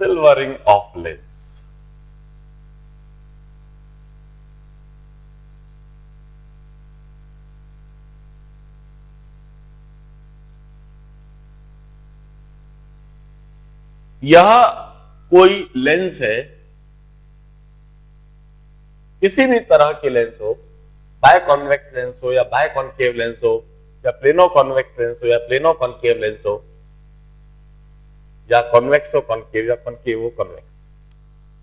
Silvering of lens. यह कोई lens है, किसी भी तरह की लेंस हो, बाय कॉन्वेक्स लेंस हो या बाय कॉन्केव लेंस हो या प्लेनो कॉन्वेक्स लेंस हो या प्लेनो कॉन्केव लेंस हो या कॉन्वेक्स हो कॉन्केव या कॉन्केव हो कॉन्वेक्स,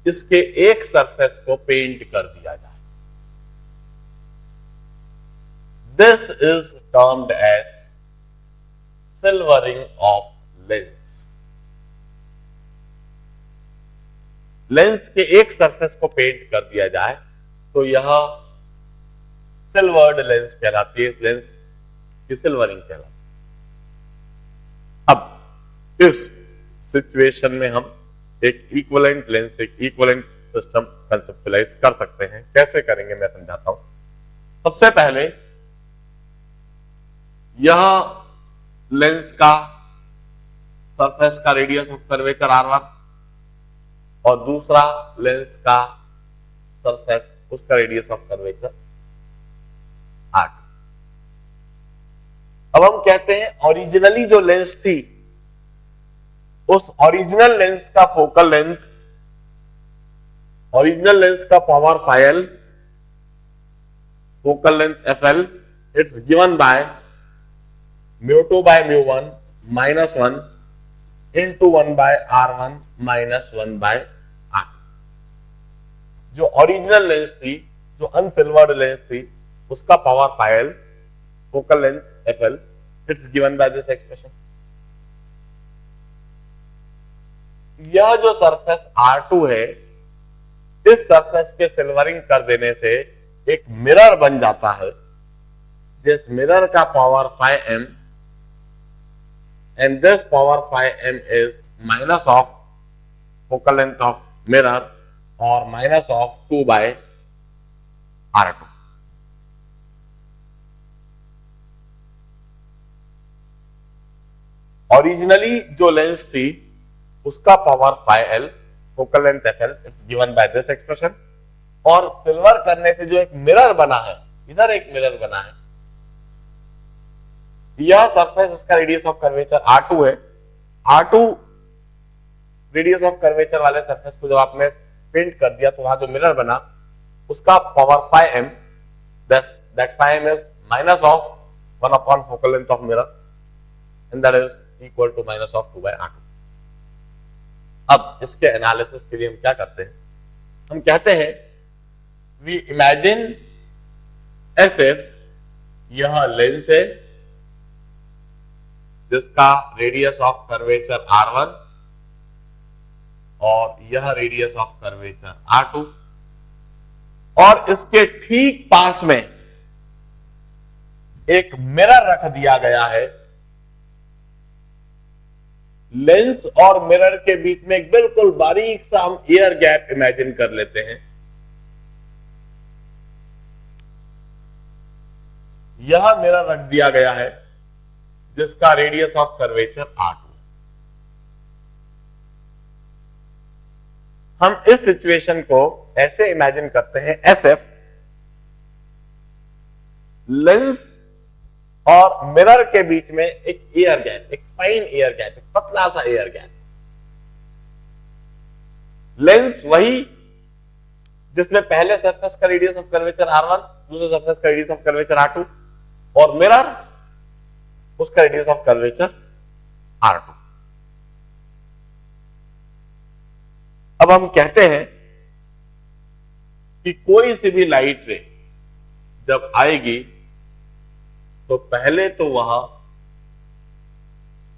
इसके एक सरफेस को पेंट कर दिया जाए। This is termed as silvering of lens. Lens के एक सरफेस को पेंट कर दिया जाए तो यह सिल्वर्ड लेंस कहलाती है, इस लेंस की सिल्वरिंग कहलाती है। अब इस सिचुएशन में हम एक इक्विवेलेंट लेंस, एक इक्विवेलेंट सिस्टम कंसेप्चुअलाइज कर सकते हैं। कैसे करेंगे मैं समझाता हूं। सबसे पहले यह लेंस का सरफेस का रेडियस ऑफ कर्वेचर R1 और दूसरा लेंस का सरफेस उसका रेडियस ऑफ कर्वेचर R2। अब हम कहते हैं ओरिजिनली जो लेंस थी, उस ओरिजिनल लेंस का फोकल लेंथ, ओरिजिनल लेंस का power file, focal length FL, it's given by μ2 by μ1 -1 into 1 by R1 -1 by R2। जो ओरिजिनल लेंस थी, जो अनसिल्वर्ड लेंस थी, उसका power file, focal length FL, it's given by this expression. यह जो surface R2 है, इस सरफेस के सिल्वरिंग कर देने से एक मिरर बन जाता है, जिस मिरर का power φm and this power φm is minus of focal length of mirror or minus of 2 by R2। Originally जो लेंस थी उसका power φl, focal length FL, it's given by this expression. और silver करने से जो एक mirror बना है, इधर एक मिरर बना है, यह सरफेस, इसका रेडियस ऑफ कर्वेचर R2 है। R2 रेडियस ऑफ कर्वेचर वाले सरफेस को जब आपने पेंट कर दिया तो वहां जो मिरर बना उसका power φm, that φm is minus of 1 upon focal length of mirror and that is equal to minus of 2 by R2। अब इसके एनालिसिस के लिए हम क्या करते हैं, हम कहते हैं we imagine as if यह लेंस है जिसका रेडियस ऑफ कर्वेचर R1 और यह रेडियस ऑफ कर्वेचर R2, और इसके ठीक पास में एक मिरर रख दिया गया है। लेंस और मिरर के बीच में एक बिल्कुल बारीक सा हम एयर गैप इमेजिन कर लेते हैं। यह मिरर रख दिया गया है जिसका रेडियस ऑफ कर्वेचर R2। हम इस सिचुएशन को ऐसे इमेजिन करते हैं, SF लेंस और मिरर के बीच में एक एयर गैप, एक फाइन एयर गैप, एक पतला सा एयर गैप। लेंस वही जिसमें पहले सरफेस का रेडियस ऑफ कर्वेचर R1, दूसरे सरफेस का रेडियस ऑफ कर्वेचर R2, और मिरर उसका रेडियस ऑफ कर्वेचर R2। अब हम कहते हैं कि कोई सी भी लाइट रे जब आएगी तो पहले तो वह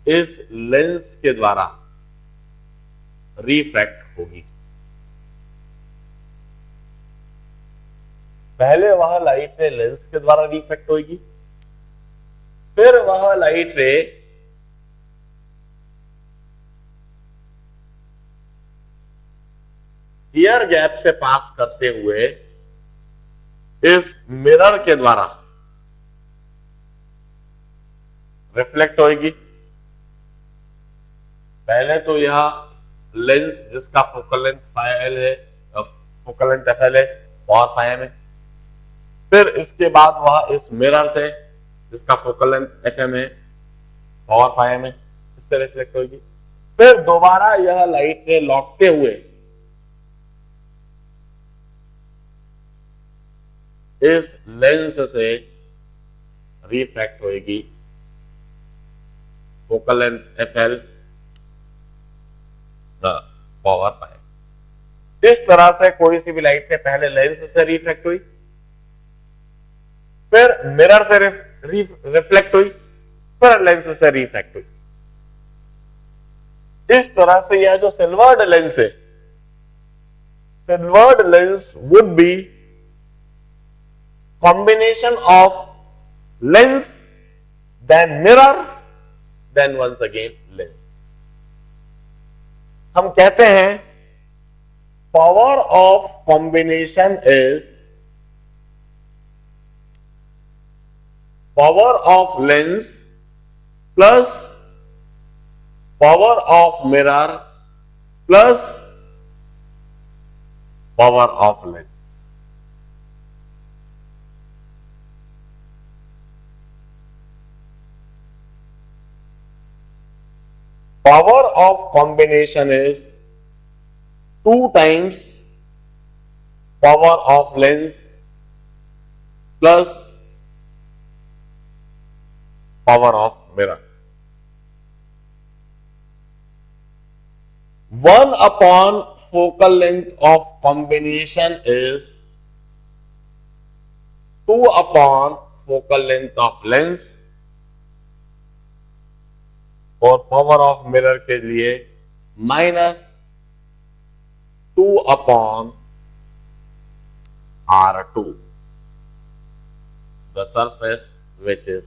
इस लेंस के द्वारा रिफ्रैक्ट होगी। पहले वह लाइट रे लेंस के द्वारा रिफ्रैक्ट होगी, फिर वह लाइट रे एयर गैप से पास करते हुए इस मिरर के द्वारा रिफ्लेक्ट होगी। पहले तो यह लेंस जिसका फोकल लेंथ फाइव है, फोकल लेंथ एफ एल है, पावर फाइव है। फिर इसके बाद वह इस मिरर से जिसका फोकल लेंथ एफ एम है, पावर फाइव है, इससे रिफ्लेक्ट होगी। फिर दोबारा यह लाइट ने लौटते हुए इस लेंस से रिफ्रैक्ट होगी, focal length F L, power five. इस तरह से कोई सी भी लाइट ने पहले लेंस से रिफ्रैक्ट हुई, फिर मिरर से रिफ्लेक्ट हुई, फिर लेंस से रिफ्रैक्ट हुई। इस तरह से यह जो सिल्वर्ड लेंस है, silvered lens would be combination of lens, then mirror, then once again lens. हम कहते हैं power of combination is power of lens plus power of mirror plus power of lens. Power of combination is 2 times power of lens plus power of mirror. 1 upon focal length of combination is 2 upon focal length of lens, और power of mirror के लिए -2 upon R2, the surface which is